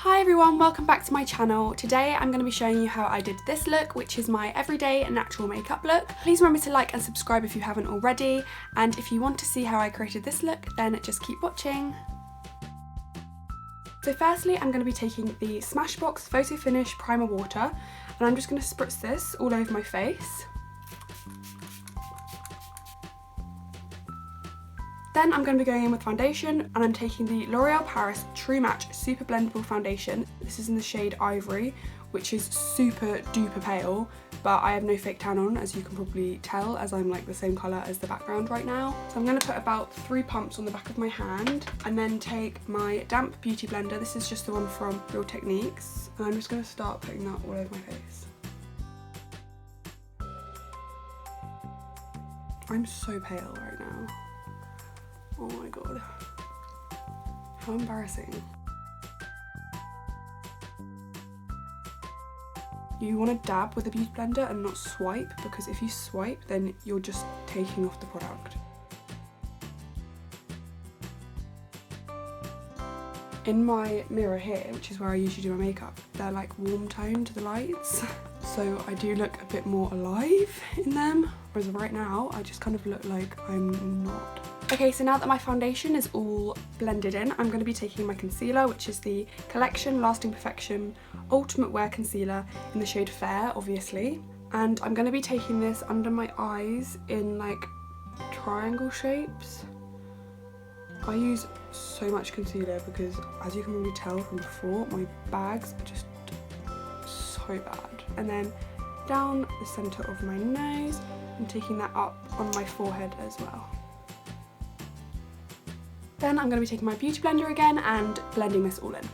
Hi everyone, welcome back to my channel. Today I'm going to be showing you how I did this look, which is my everyday natural makeup look. Please remember to like and subscribe if you haven't already, and if you want to see how I created this look, then just keep watching. So firstly, I'm going to be taking the Smashbox Photo Finish Primer Water, and I'm just going to spritz this all over my face. Then I'm going to be going in with foundation, and I'm taking the L'Oreal Paris True Match Super Blendable Foundation. This is in the shade Ivory, which is super duper pale, but I have no fake tan on, as you can probably tell, as I'm like the same colour as the background right now. So I'm going to put about 3 pumps on the back of my hand, and then take my damp beauty blender. This is just the one from Real Techniques, and I'm just going to start putting that all over my face. I'm so pale right now. Oh my god, how embarrassing. You want to dab with a beauty blender and not swipe, because if you swipe then you're just taking off the product. In my mirror here, which is where I usually do my makeup, they're like warm toned, the lights, so I do look a bit more alive in them, whereas right now I just kind of look like I'm not. Okay, so now that my foundation is all blended in, I'm going to be taking my concealer, which is the Collection Lasting Perfection Ultimate Wear Concealer in the shade Fair, obviously. And I'm going to be taking this under my eyes in like triangle shapes. I use so much concealer because, as you can probably tell from before, my bags are just so bad. And then down the centre of my nose, I'm taking that up on my forehead as well. Then I'm going to be taking my beauty blender again and blending this all in.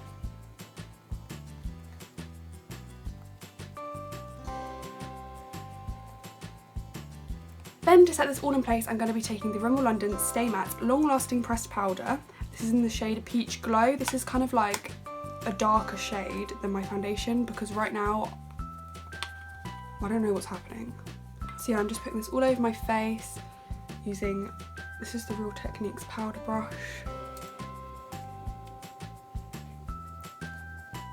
Then to set this all in place, I'm going to be taking the Rimmel London Stay Matte Long Lasting Pressed Powder. This is in the shade Peach Glow. This is kind of like a darker shade than my foundation, because right now I don't know what's happening. So yeah, I'm just putting this all over my face using, this is the Real Techniques powder brush.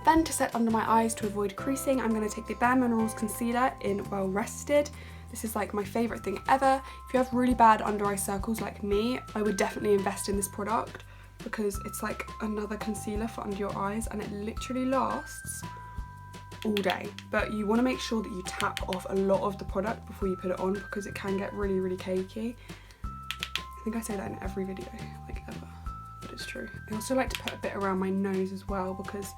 Then to set under my eyes to avoid creasing, I'm going to take the bareMinerals concealer in Well Rested. This is like my favourite thing ever. If you have really bad under eye circles like me, I would definitely invest in this product, because it's like another concealer for under your eyes, and it literally lasts all day. But you want to make sure that you tap off a lot of the product before you put it on, because it can get really, really cakey. I think I say that in every video, like ever, but it's true. I also like to put a bit around my nose as well, because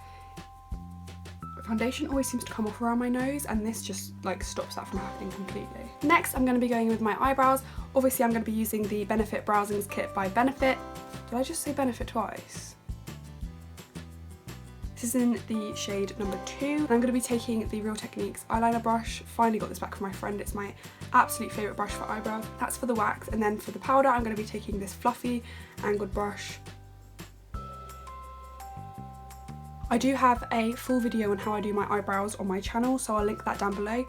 foundation always seems to come off around my nose, and this just like stops that from happening completely. Next, I'm going to be going with my eyebrows. Obviously, I'm going to be using the Benefit Browsings Kit by Benefit. Did I just say Benefit twice? This is in the shade number 2. And I'm going to be taking the Real Techniques eyeliner brush. Finally got this back from my friend. It's my absolute favourite brush for eyebrows. That's for the wax. And then for the powder, I'm going to be taking this fluffy angled brush. I do have a full video on how I do my eyebrows on my channel, so I'll link that down below.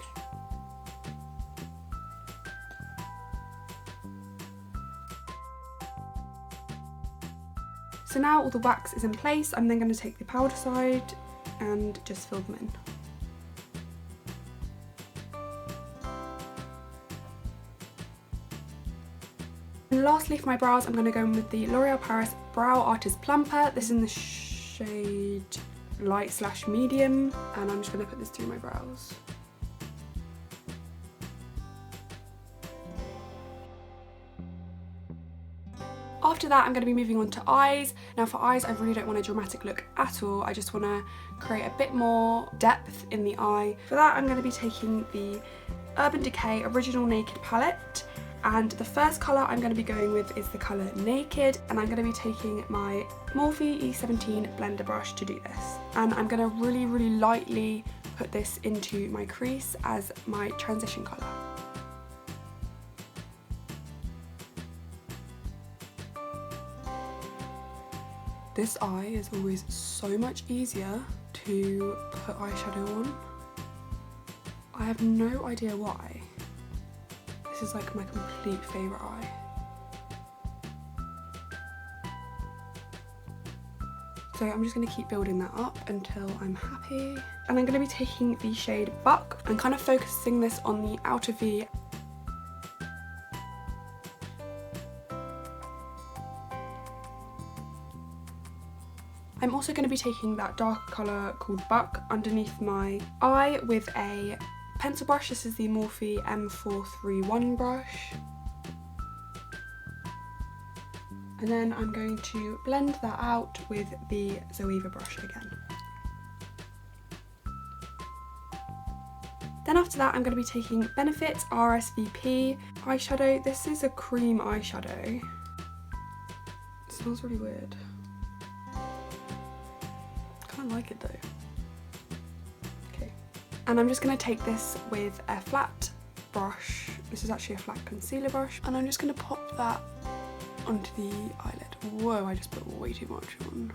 So now all the wax is in place, I'm then going to take the powder side and just fill them in. And lastly, for my brows, I'm going to go in with the L'Oreal Paris Brow Artist Plumper. This is in the shade light/medium, and I'm just going to put this through my brows. After that, I'm going to be moving on to eyes. Now for eyes, I really don't want a dramatic look at all. I just want to create a bit more depth in the eye. For that, I'm going to be taking the Urban Decay Original Naked palette. And the first colour I'm going to be going with is the colour Naked, and I'm going to be taking my Morphe E17 blender brush to do this. And I'm going to really, really lightly put this into my crease as my transition colour. This eye is always so much easier to put eyeshadow on. I have no idea why. This is like my complete favourite eye. So I'm just going to keep building that up until I'm happy. And I'm going to be taking the shade Buck and kind of focusing this on the outer V. I'm also going to be taking that darker colour called Buck underneath my eye with a pencil brush. This is the Morphe M431 brush. And then I'm going to blend that out with the Zoeva brush again. Then after that, I'm going to be taking Benefit's r.s.v.p eyeshadow. This is a cream eyeshadow. It smells really weird. I kind of like it though. Okay. And I'm just going to take this with a flat brush. This is actually a flat concealer brush. And I'm just going to pop that onto the eyelid. Whoa, I just put way too much on.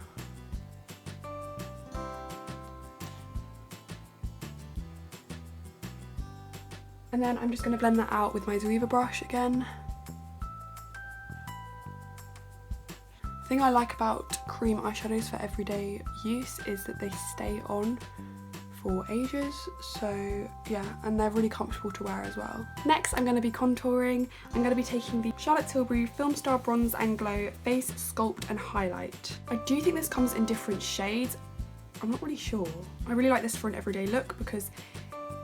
And then I'm just going to blend that out with my Zoeva brush again. The thing I like about cream eyeshadows for everyday use is that they stay on for ages, so yeah, and they're really comfortable to wear as well. Next, I'm going to be contouring. I'm going to be taking the Charlotte Tilbury Filmstar Bronze and Glow Face Sculpt and Highlight. I do think this comes in different shades. I'm not really sure. I really like this for an everyday look because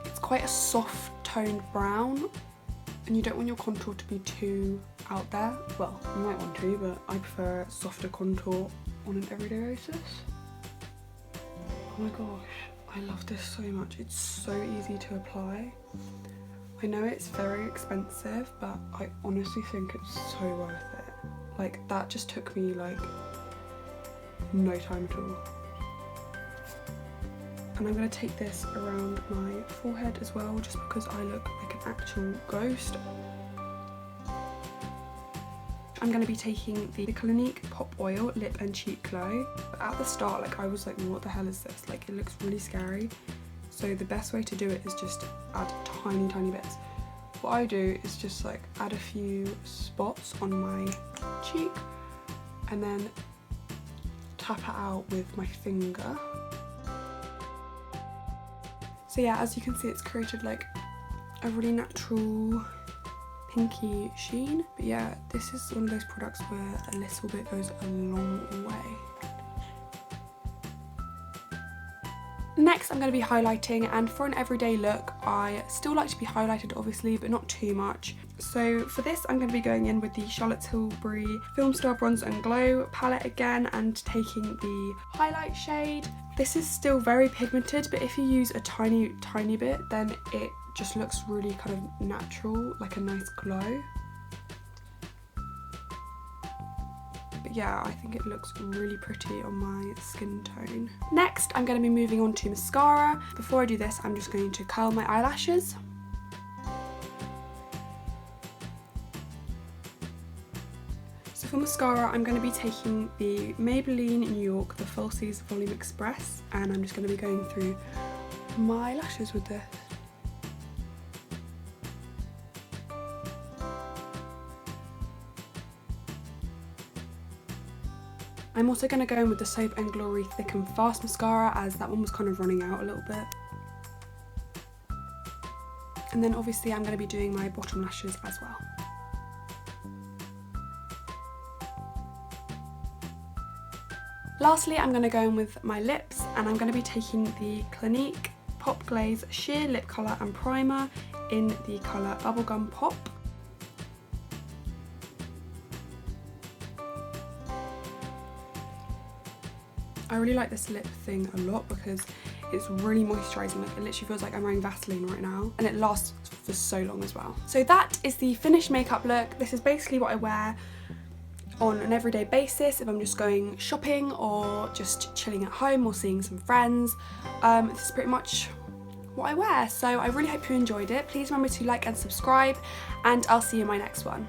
it's quite a soft toned brown and you don't want your contour to be too out there. Well, you might want to, but I prefer a softer contour on an everyday basis. Oh my gosh. I love this so much. It's so easy to apply. I know it's very expensive, but I honestly think it's so worth it. Like, that just took me like no time at all. And I'm going to take this around my forehead as well, just because I look like an actual ghost. I'm going to be taking the Clinique Pop Oil Lip and Cheek Glow. But at the start, like, I was like, what the hell is this? Like, it looks really scary. So the best way to do it is just add tiny, tiny bits. What I do is just like add a few spots on my cheek and then tap it out with my finger. So yeah, as you can see, it's created like a really natural pinky sheen. But yeah, this is one of those products where a little bit goes a long way. Next, I'm going to be highlighting, and for an everyday look, I still like to be highlighted obviously, but not too much. So for this, I'm going to be going in with the Charlotte Tilbury Filmstar Bronze and Glow palette again and taking the highlight shade. This is still very pigmented, but if you use a tiny, tiny bit, then it just looks really kind of natural, like a nice glow. But yeah, I think it looks really pretty on my skin tone. Next, I'm going to be moving on to mascara. Before I do this, I'm just going to curl my eyelashes. So for mascara, I'm going to be taking the Maybelline New York, the Falsies Volume Express, and I'm just going to be going through my lashes with this. I'm also going to go in with the Soap & Glory Thick and Fast mascara, as that one was kind of running out a little bit. And then obviously I'm going to be doing my bottom lashes as well. Lastly, I'm going to go in with my lips, and I'm going to be taking the Clinique Pop Glaze Sheer Lip Colour and Primer in the colour Bubblegum Pop. I really like this lip thing a lot because it's really moisturising. Like, it literally feels like I'm wearing Vaseline right now, and it lasts for so long as well. So that is the finished makeup look. This is basically what I wear on an everyday basis if I'm just going shopping or just chilling at home or seeing some friends. This is pretty much what I wear. So I really hope you enjoyed it. Please remember to like and subscribe, and I'll see you in my next one.